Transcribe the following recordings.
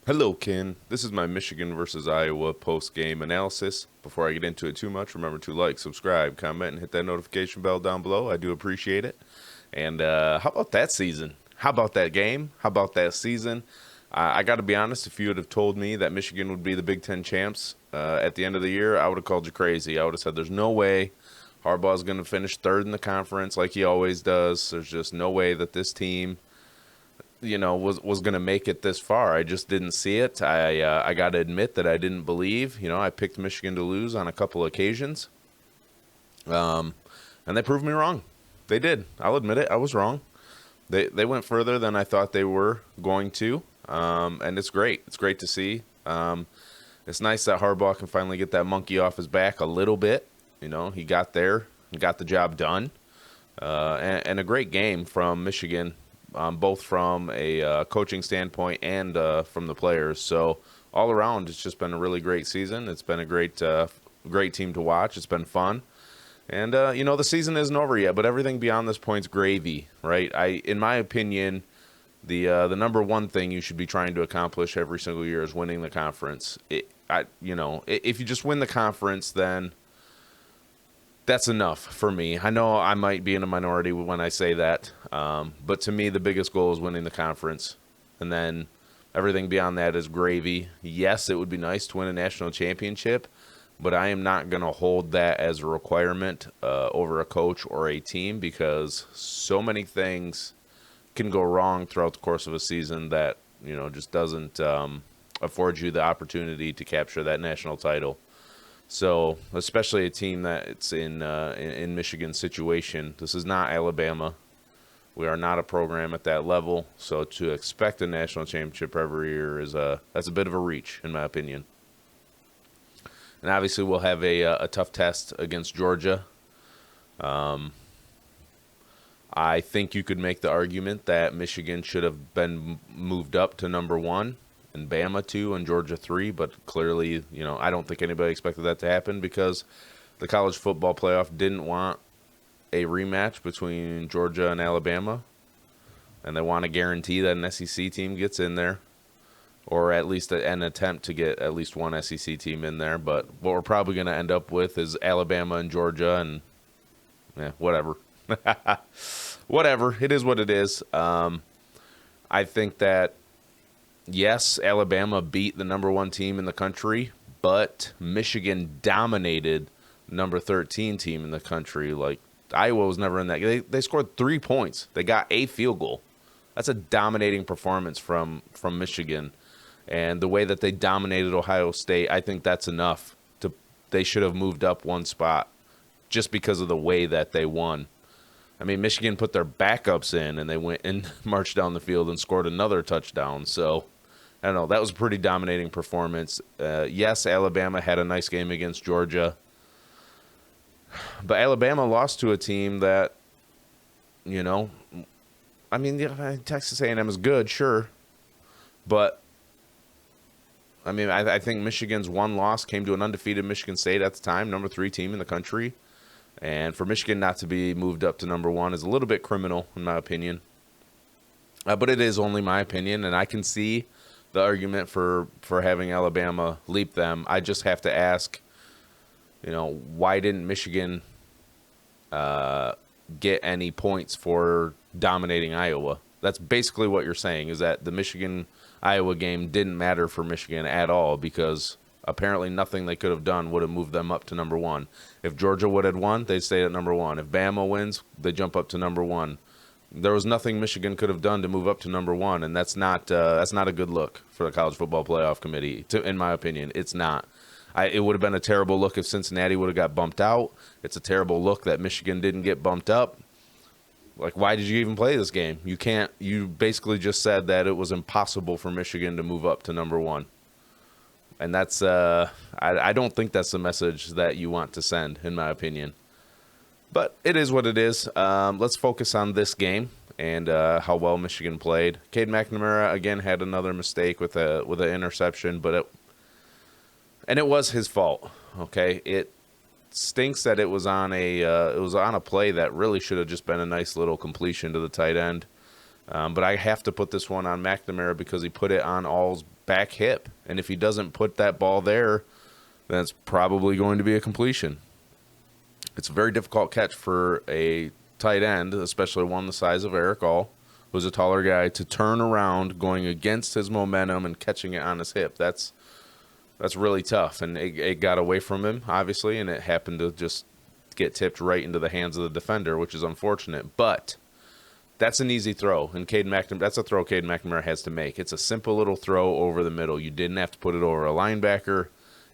Hello, Ken. This is my Michigan versus Iowa post-game analysis. Before I get into it too much, remember to like, subscribe, comment, and hit that notification bell down below. I do appreciate it. And how about that season? How about that game? How about that season? I got to be honest, if you would have told me that Michigan would be the Big Ten champs at the end of the year, I would have called you crazy. I would have said there's no way Harbaugh's going to finish third in the conference like he always does. There's just no way that this team was going to make it this far. I just didn't see it. I got to admit that I didn't believe. I picked Michigan to lose on a couple occasions, and they proved me wrong. They did. I'll admit it. I was wrong. They went further than I thought they were going to, and it's great. It's great to see. It's nice that Harbaugh can finally get that monkey off his back a little bit. He got there and got the job done, and a great game from Michigan. Both from a coaching standpoint and from the players. So all around, it's just been a really great season. It's been a great team to watch. It's been fun. And, the season isn't over yet, but everything beyond this point's gravy, right? In my opinion, the number one thing you should be trying to accomplish every single year is winning the conference. If you just win the conference, then that's enough for me. I know I might be in a minority when I say that, but to me, the biggest goal is winning the conference, and then everything beyond that is gravy. Yes, it would be nice to win a national championship, but I am not going to hold that as a requirement over a coach or a team, because so many things can go wrong throughout the course of a season that just doesn't afford you the opportunity to capture that national title. So, especially a team that's in Michigan's situation, this is not Alabama. We are not a program at that level. So, to expect a national championship every year that's a bit of a reach, in my opinion. And obviously, we'll have a tough test against Georgia. I think you could make the argument that Michigan should have been moved up to number one, and Bama 2 and Georgia 3, but clearly, I don't think anybody expected that to happen, because the college football playoff didn't want a rematch between Georgia and Alabama, and they want to guarantee that an SEC team gets in there, or at least an attempt to get at least one SEC team in there. But what we're probably going to end up with is Alabama and Georgia, and whatever. Whatever. It is what it is. I think that, yes, Alabama beat the number one team in the country, but Michigan dominated number 13 team in the country. Like, Iowa was never in that. They scored 3 points. They got a field goal. That's a dominating performance from Michigan. And the way that they dominated Ohio State, I think that's enough. They should have moved up one spot just because of the way that they won. I mean, Michigan put their backups in, and they went and marched down the field and scored another touchdown. So, I don't know. That was a pretty dominating performance. Yes, Alabama had a nice game against Georgia. But Alabama lost to a team that, Texas A&M is good, sure. But, I think Michigan's one loss came to an undefeated Michigan State at the time, number 3 team in the country. And for Michigan not to be moved up to number 1 is a little bit criminal, in my opinion. But it is only my opinion, and I can see the argument for having Alabama leap them. I just have to ask, why didn't Michigan get any points for dominating Iowa? That's basically what you're saying, is that the Michigan-Iowa game didn't matter for Michigan at all, because apparently nothing they could have done would have moved them up to number 1. If Georgia would have won, they'd stay at number 1. If Bama wins, they jump up to number 1. There was nothing Michigan could have done to move up to number 1, and that's not a good look for the College Football Playoff Committee, in my opinion. It's not. It would have been a terrible look if Cincinnati would have got bumped out. It's a terrible look that Michigan didn't get bumped up. Like, why did you even play this game? You basically just said that it was impossible for Michigan to move up to number 1. And that's, I don't think that's the message that you want to send, in my opinion. But it is what it is. Let's focus on this game and how well Michigan played. Cade McNamara, again, had another mistake with an interception, but it was his fault. Okay, it stinks that it was on a play that really should have just been a nice little completion to the tight end. But I have to put this one on McNamara because he put it on back hip. And if he doesn't put that ball there, then it's probably going to be a completion. It's a very difficult catch for a tight end, especially one the size of Eric All, who's a taller guy, to turn around going against his momentum and catching it on his hip. That's really tough. And it got away from him, obviously, and it happened to just get tipped right into the hands of the defender, which is unfortunate. But that's an easy throw, and that's a throw Caden McNamara has to make. It's a simple little throw over the middle. You didn't have to put it over a linebacker.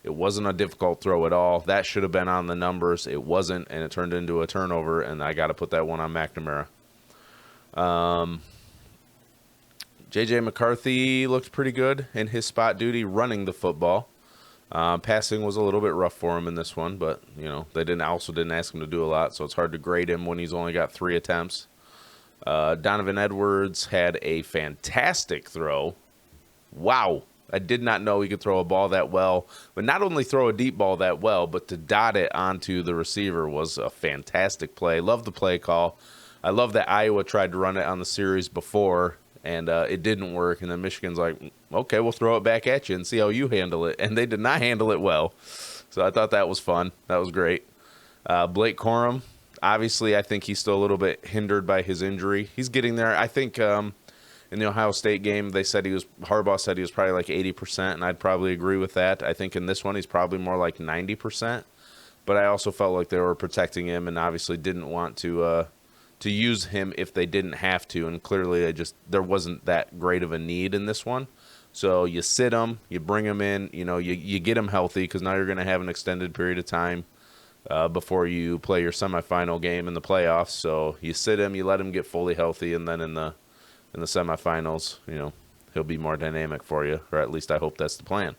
It wasn't a difficult throw at all. That should have been on the numbers. It wasn't, and it turned into a turnover, and I got to put that one on McNamara. J.J. McCarthy looked pretty good in his spot duty running the football. Passing was a little bit rough for him in this one, but they didn't ask him to do a lot, so it's hard to grade him when he's only got 3 attempts. Donovan Edwards had a fantastic throw. Wow, I did not know he could throw a ball that well, but not only throw a deep ball that well, but to dot it onto the receiver was a fantastic play. Love the play call. I love that Iowa tried to run it on the series before, and it didn't work. And then Michigan's like, okay, we'll throw it back at you and see how you handle it. And they did not handle it well. So I thought that was fun. That was great. Blake Coram, obviously, I think he's still a little bit hindered by his injury. He's getting there. I think in the Ohio State game, Harbaugh said he was probably like 80%, and I'd probably agree with that. I think in this one, he's probably more like 90%. But I also felt like they were protecting him and obviously didn't want to use him if they didn't have to, and clearly there wasn't that great of a need in this one. So you sit him, you bring him in, you get him healthy, because now you're going to have an extended period of time before you play your semifinal game in the playoffs. So you sit him, you let him get fully healthy, and then in the semifinals, he'll be more dynamic for you, or at least I hope that's the plan.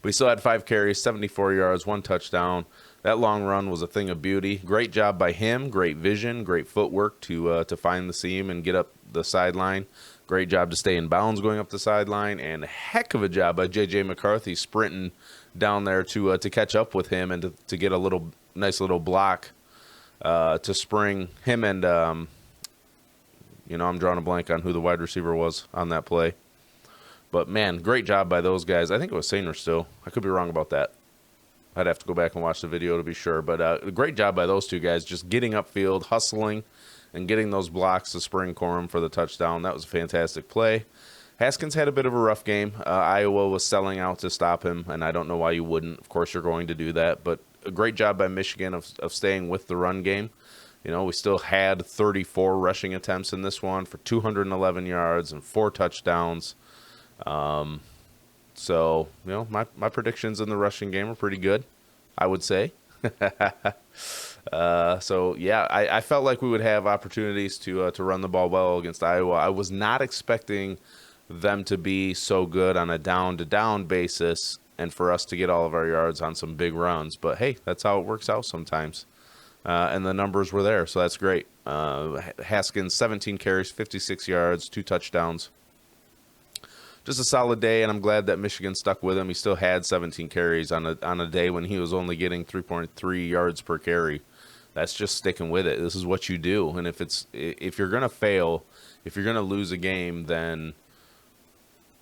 But he still had 5 carries, 74 yards, 1 touchdown. That long run was a thing of beauty. Great job by him. Great vision. Great footwork to find the seam and get up the sideline. Great job to stay in bounds going up the sideline. And heck of a job by J.J. McCarthy sprinting down there to catch up with him and to get a nice little block to spring him and, I'm drawing a blank on who the wide receiver was on that play. But, man, great job by those guys. I think it was Sainer still. I could be wrong about that. I'd have to go back and watch the video to be sure. But a great job by those 2 guys, just getting upfield, hustling, and getting those blocks to spring Coram for the touchdown. That was a fantastic play. Haskins had a bit of a rough game. Iowa was selling out to stop him, and I don't know why you wouldn't. Of course you're going to do that. But a great job by Michigan of staying with the run game. We still had 34 rushing attempts in this one for 211 yards and 4 touchdowns. So, my predictions in the rushing game are pretty good, I would say. I felt like we would have opportunities to run the ball well against Iowa. I was not expecting them to be so good on a down-to-down basis and for us to get all of our yards on some big runs. But, hey, that's how it works out sometimes. And the numbers were there, so that's great. Haskins, 17 carries, 56 yards, 2 touchdowns. Just a solid day, and I'm glad that Michigan stuck with him. He still had 17 carries on a day when he was only getting 3.3 yards per carry. That's just sticking with it. This is what you do. And if you're going to fail, if you're going to lose a game, then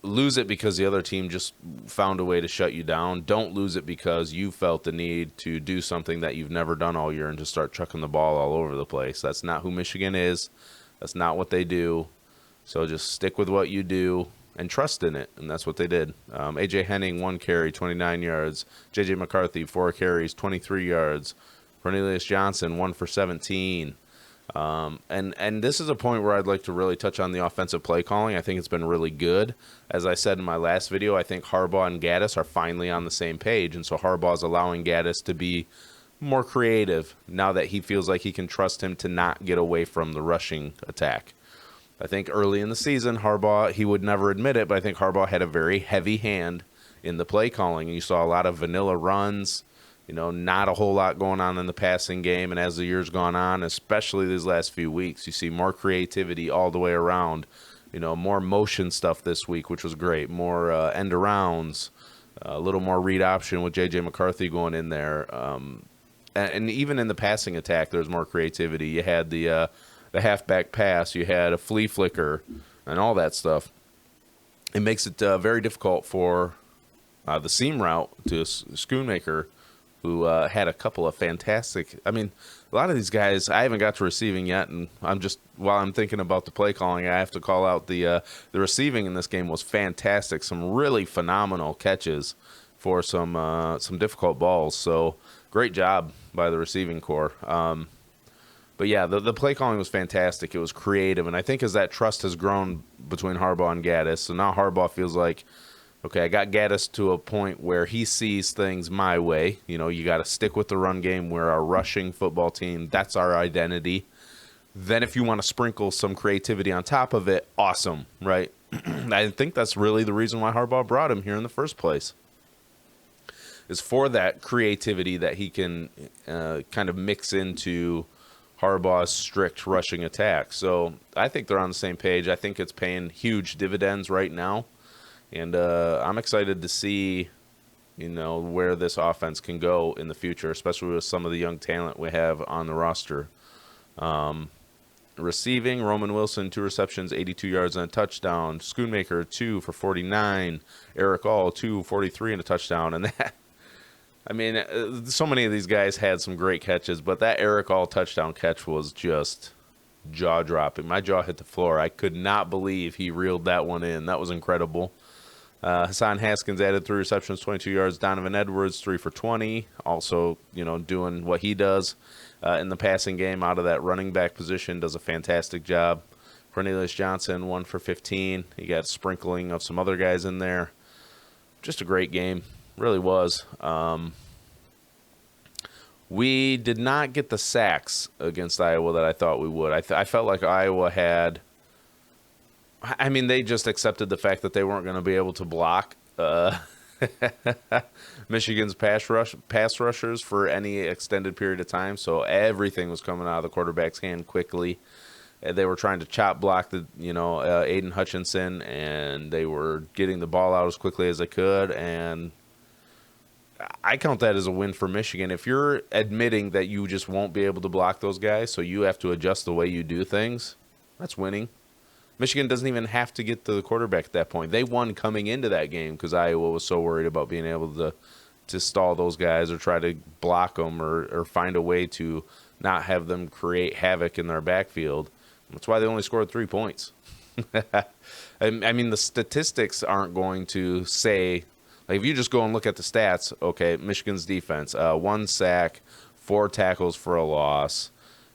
lose it because the other team just found a way to shut you down. Don't lose it because you felt the need to do something that you've never done all year and just start chucking the ball all over the place. That's not who Michigan is. That's not what they do. So just stick with what you do and trust in it, and that's what they did. A.J. Henning, 1 carry, 29 yards. J.J. McCarthy, 4 carries, 23 yards. Cornelius Johnson, 1 for 17. And this is a point where I'd like to really touch on the offensive play calling. I think it's been really good. As I said in my last video, I think Harbaugh and Gaddis are finally on the same page, and so Harbaugh's allowing Gaddis to be more creative now that he feels like he can trust him to not get away from the rushing attack. I think early in the season, Harbaugh, he would never admit it, but I think Harbaugh had a very heavy hand in the play calling. You saw a lot of vanilla runs, not a whole lot going on in the passing game. And as the year's gone on, especially these last few weeks, you see more creativity all the way around, more motion stuff this week, which was great, more end arounds, a little more read option with J.J. McCarthy going in there. And even in the passing attack, there's more creativity. You had the halfback pass, you had a flea flicker, and all that stuff. it makes it very difficult for the seam route to Schoonmaker, who had a couple of fantastic. I mean, a lot of these guys, I haven't got to receiving yet, and while I'm thinking about the play calling, I have to call out the receiving in this game was fantastic. Some really phenomenal catches for some difficult balls. So great job by the receiving corps. But yeah, the play calling was fantastic. It was creative, and I think as that trust has grown between Harbaugh and Gaddis, so now Harbaugh feels like, okay, I got Gaddis to a point where he sees things my way. You got to stick with the run game. We're a rushing football team. That's our identity. Then if you want to sprinkle some creativity on top of it, awesome, right? I think that's really the reason why Harbaugh brought him here in the first place, is for that creativity that he can kind of mix into Harbaugh's strict rushing attack. So I think they're on the same page. I think it's paying huge dividends right now. And I'm excited to see, where this offense can go in the future, especially with some of the young talent we have on the roster. Receiving, Roman Wilson, 2 receptions, 82 yards and a touchdown. Schoonmaker, 2 for 49. Eric All, 2 43 and a touchdown. And that, I mean, so many of these guys had some great catches, but that Eric All touchdown catch was just jaw-dropping. My jaw hit the floor. I could not believe he reeled that one in. That was incredible. Hassan Haskins added 3 receptions, 22 yards. Donovan Edwards, 3 for 20. Also, doing what he does in the passing game out of that running back position, does a fantastic job. Cornelius Johnson, 1 for 15. He got a sprinkling of some other guys in there. Just a great game. Really was. We did not get the sacks against Iowa that I thought we would. I felt like Iowa had... I mean, they just accepted the fact that they weren't going to be able to block Michigan's pass rushers for any extended period of time. So everything was coming out of the quarterback's hand quickly. They were trying to chop block Aiden Hutchinson, and they were getting the ball out as quickly as they could. And I count that as a win for Michigan. If you're admitting that you just won't be able to block those guys, so you have to adjust the way you do things, that's winning. Michigan doesn't even have to get to the quarterback at that point. They won coming into that game because Iowa was so worried about being able to stall those guys or try to block them or find a way to not have them create havoc in their backfield. That's why they only scored 3 points. I mean, the statistics aren't going to say, like, if you just go and look at the stats, okay, Michigan's defense, 1 sack, 4 tackles for a loss.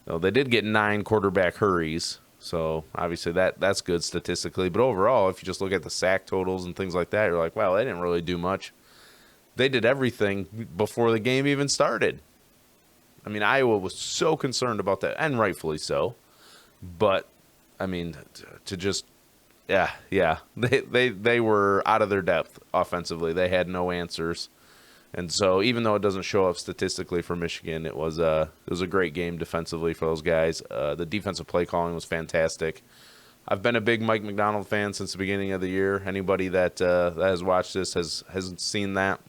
They did get 9 quarterback hurries. So, obviously, that's good statistically. But overall, if you just look at the sack totals and things like that, you're like, wow, they didn't really do much. They did everything before the game even started. I mean, Iowa was so concerned about that, and rightfully so. But, I mean, to just, yeah. They were out of their depth offensively. They had no answers. And so even though it doesn't show up statistically for Michigan, it was a great game defensively for those guys. The defensive play calling was fantastic. I've been a big Mike Macdonald fan since the beginning of the year. Anybody that has watched this hasn't seen that.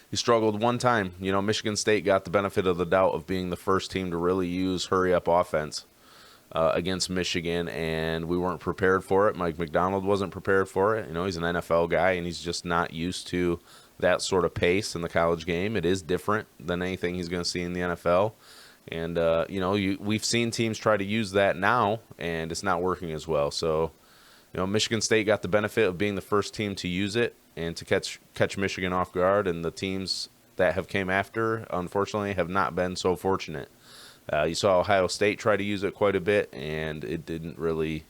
He struggled one time. Michigan State got the benefit of the doubt of being the first team to really use hurry-up offense against Michigan, and we weren't prepared for it. Mike Macdonald wasn't prepared for it. He's an NFL guy, and he's just not used to that sort of pace in the college game. It is different than anything he's going to see in the NFL. And, we've seen teams try to use that now, and it's not working as well. So, Michigan State got the benefit of being the first team to use it and to catch Michigan off guard, and the teams that have came after, unfortunately, have not been so fortunate. You saw Ohio State try to use it quite a bit, and it didn't really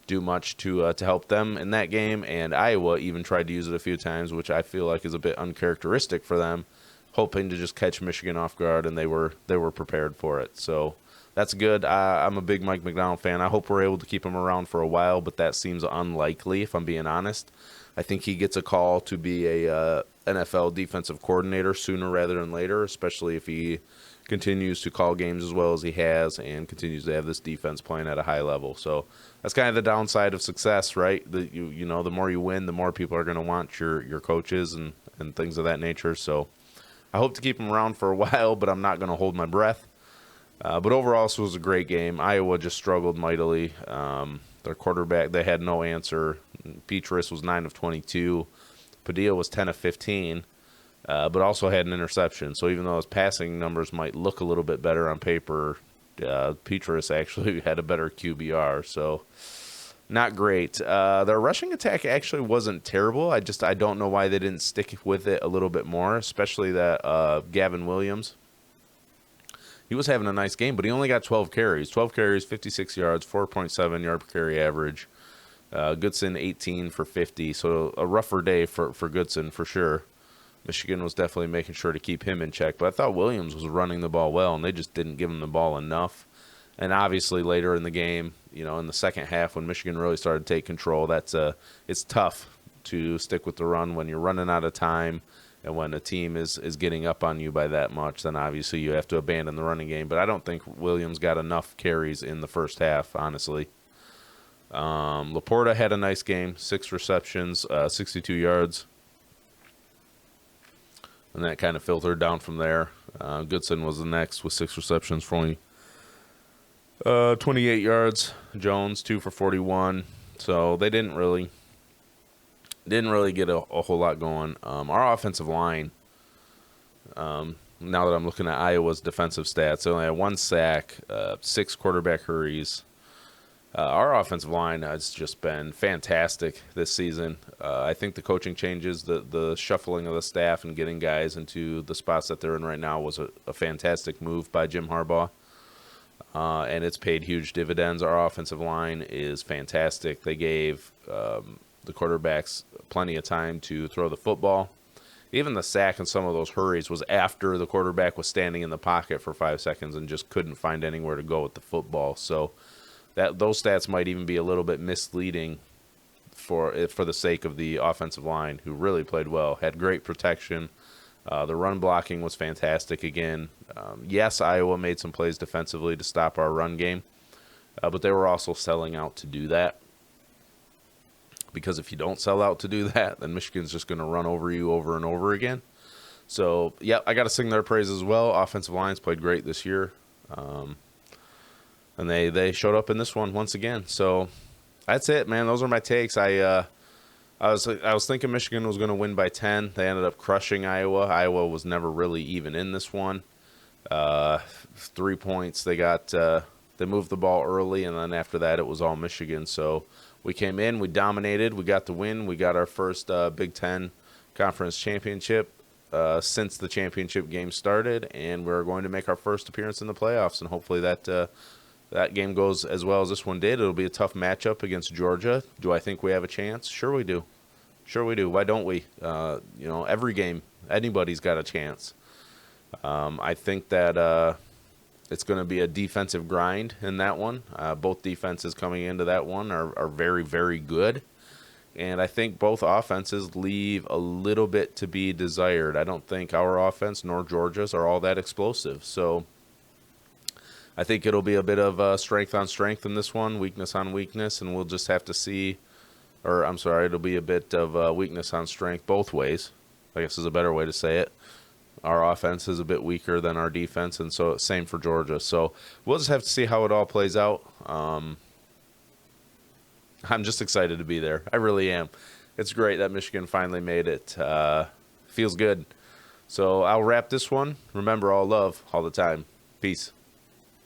do much to help them in that game, and Iowa even tried to use it a few times, which I feel like is a bit uncharacteristic for them, hoping to just catch Michigan off guard, and they were prepared for it. So that's good. I'm a big Mike Macdonald fan. I hope we're able to keep him around for a while, but that seems unlikely, if I'm being honest. I think he gets a call to be a NFL defensive coordinator sooner rather than later, especially if he continues to call games as well as he has and continues to have this defense playing at a high level. So that's kind of the downside of success, right? The more you win, the more people are going to want your coaches and things of that nature. So I hope to keep him around for a while, but I'm not going to hold my breath. But overall, this was a great game. Iowa just struggled mightily. Their quarterback, they had no answer. Petrus was 9 of 22. Padilla was 10 of 15, but also had an interception. So even though his passing numbers might look a little bit better on paper, Petrus actually had a better QBR. So not great. Their rushing attack actually wasn't terrible. I don't know why they didn't stick with it a little bit more, especially that Gavin Williams. He was having a nice game, but he only got 12 carries. 12 carries, 56 yards, 4.7 yard per carry average. Goodson 18 for 50, so a rougher day for Goodson for sure. Michigan was definitely making sure to keep him in check, but I thought Williams was running the ball well, and they just didn't give him the ball enough. And obviously later in the game, in the second half when Michigan really started to take control, it's tough to stick with the run when you're running out of time. And when a team is getting up on you by that much, then obviously you have to abandon the running game. But I don't think Williams got enough carries in the first half, honestly. Laporta had a nice game, 6 receptions, 62 yards. And that kind of filtered down from there. Goodson was the next with 6 receptions for only 28 yards. Jones, 2 for 41. So they didn't really get a whole lot going. Our offensive line, now that I'm looking at Iowa's defensive stats, they only had 1 sack, 6 quarterback hurries. Our offensive line has just been fantastic this season. I think the coaching changes, the shuffling of the staff and getting guys into the spots that they're in right now was a fantastic move by Jim Harbaugh. And it's paid huge dividends. Our offensive line is fantastic. They gave the quarterbacks plenty of time to throw the football. Even the sack and some of those hurries was after the quarterback was standing in the pocket for 5 seconds and just couldn't find anywhere to go with the football. So those stats might even be a little bit misleading for the sake of the offensive line, who really played well, had great protection. The run blocking was fantastic again. Yes, Iowa made some plays defensively to stop our run game, but they were also selling out to do that. Because if you don't sell out to do that, then Michigan's just going to run over you over and over again. So, yeah, I got to sing their praise as well. Offensive lines played great this year. And they showed up in this one once again. So that's it, man. Those are my takes. I was thinking Michigan was going to win by 10. They ended up crushing Iowa. Iowa was never really even in this one. 3 points. They moved the ball early, and then after that it was all Michigan. So we came in, we dominated, we got the win. We got our first Big Ten Conference championship since the championship game started, and we're going to make our first appearance in the playoffs, and hopefully that game goes as well as this one did. It'll be a tough matchup against Georgia. Do I think we have a chance? Sure we do. Why don't we? Every game, anybody's got a chance. I think that it's going to be a defensive grind in that one. Both defenses coming into that one are very, very good. And I think both offenses leave a little bit to be desired. I don't think our offense nor Georgia's are all that explosive. So I think it'll be a bit of strength on strength in this one, weakness on weakness, and we'll just have to see. Or I'm sorry, it'll be a bit of weakness on strength both ways, I guess is a better way to say it. Our offense is a bit weaker than our defense, and so same for Georgia. So we'll just have to see how it all plays out. I'm just excited to be there. I really am. It's great that Michigan finally made it. Feels good. So I'll wrap this one. Remember, all love all the time. Peace.